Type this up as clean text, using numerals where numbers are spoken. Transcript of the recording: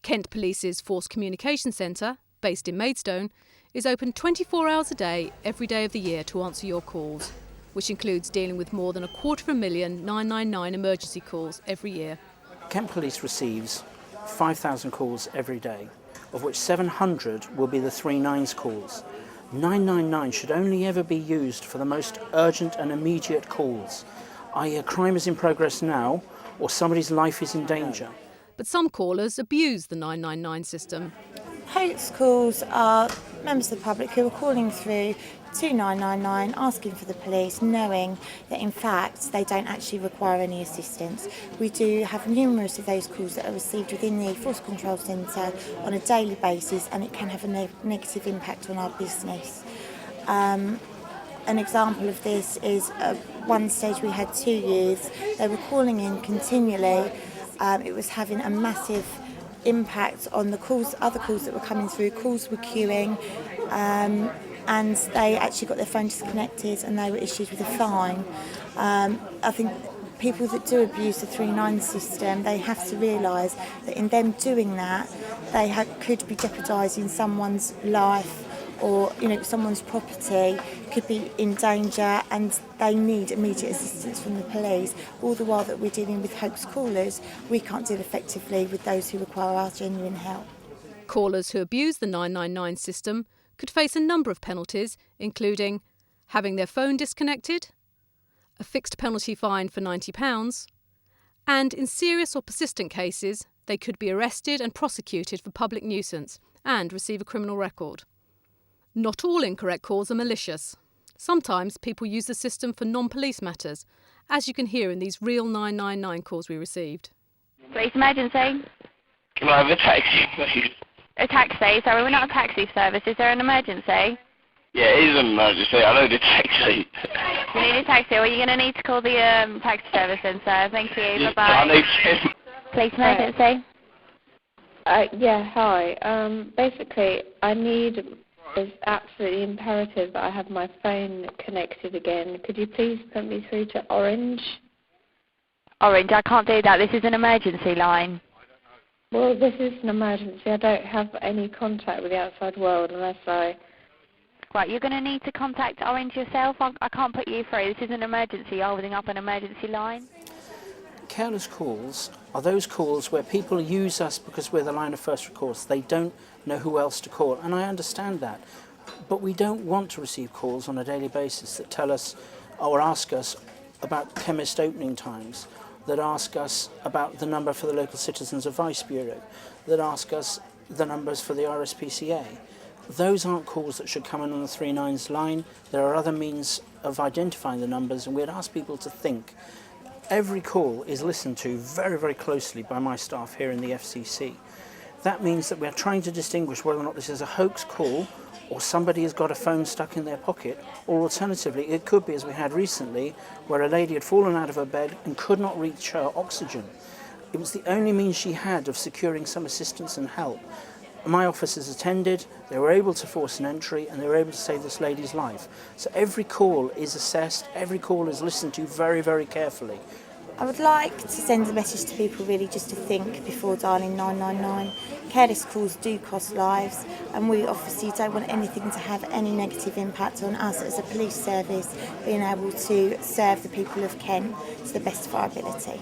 Kent Police's Force Communication Centre, based in Maidstone, is open 24 hours a day, every day of the year to answer your calls, which includes dealing with more than 250,000 999 emergency calls every year. Kent Police receives 5,000 calls every day, of which 700 will be the 39s calls. 999 should only ever be used for the most urgent and immediate calls, i.e. a crime is in progress now or somebody's life is in danger. But some callers abuse the 999 system. Hoax calls are members of the public who are calling through to 999 asking for the police, knowing that in fact they don't actually require any assistance. We do have numerous of those calls that are received within the Force Control Centre on a daily basis, and it can have a negative impact on our business. An example of this is at one stage we had 2 youths. They were calling in continually. It was having a massive impact on the calls, other calls that were coming through. Calls were queuing, and they actually got their phone disconnected and they were issued with a fine. I think people that do abuse the 39 system, they have to realise that in them doing that, they could be jeopardising someone's life, or someone's property could be in danger, and they need immediate assistance from the police. All the while that we're dealing with hoax callers, we can't deal effectively with those who require our genuine help. Callers who abuse the 999 system could face a number of penalties, including having their phone disconnected, a fixed penalty fine for £90, and in serious or persistent cases, they could be arrested and prosecuted for public nuisance and receive a criminal record. Not all incorrect calls are malicious. Sometimes people use the system for non-police matters, as you can hear in these real 999 calls we received. Police emergency? Can I have a taxi, please? A taxi? Sorry, we're not a taxi service. Is there an emergency? Yeah, it is an emergency. I know the taxi. You need a taxi? Well, you're going to need to call the taxi service then, sir. Thank you. Yeah, Bye-bye. I need to... Police emergency? Yeah, hi. Basically, it's absolutely imperative that I have my phone connected again. Could you please put me through to Orange? Orange, I can't do that. This is an emergency line. Well, this is an emergency. I don't have any contact with the outside world unless I... Right, you're going to need to contact Orange yourself. I can't put you through. This is an emergency. You're holding up an emergency line. Careless calls are those calls where people use us because we're the line of first recourse. They don't know who else to call, and I understand that. But we don't want to receive calls on a daily basis that tell us or ask us about chemist opening times, that ask us about the number for the local Citizens Advice Bureau, that ask us the numbers for the RSPCA. Those aren't calls that should come in on the 39's line. There are other means of identifying the numbers, and we'd ask people to think. Every call is listened to very, very closely by my staff here in the FCC. That means that we're trying to distinguish whether or not this is a hoax call or somebody has got a phone stuck in their pocket, or alternatively it could be, as we had recently, where a lady had fallen out of her bed and could not reach her oxygen. It was the only means she had of securing some assistance and help. My officers attended, they were able to force an entry, and they were able to save this lady's life. So every call is assessed, every call is listened to very, very carefully. I would like to send a message to people really just to think before dialing 999. Careless calls do cost lives, and we obviously don't want anything to have any negative impact on us as a police service being able to serve the people of Kent to the best of our ability.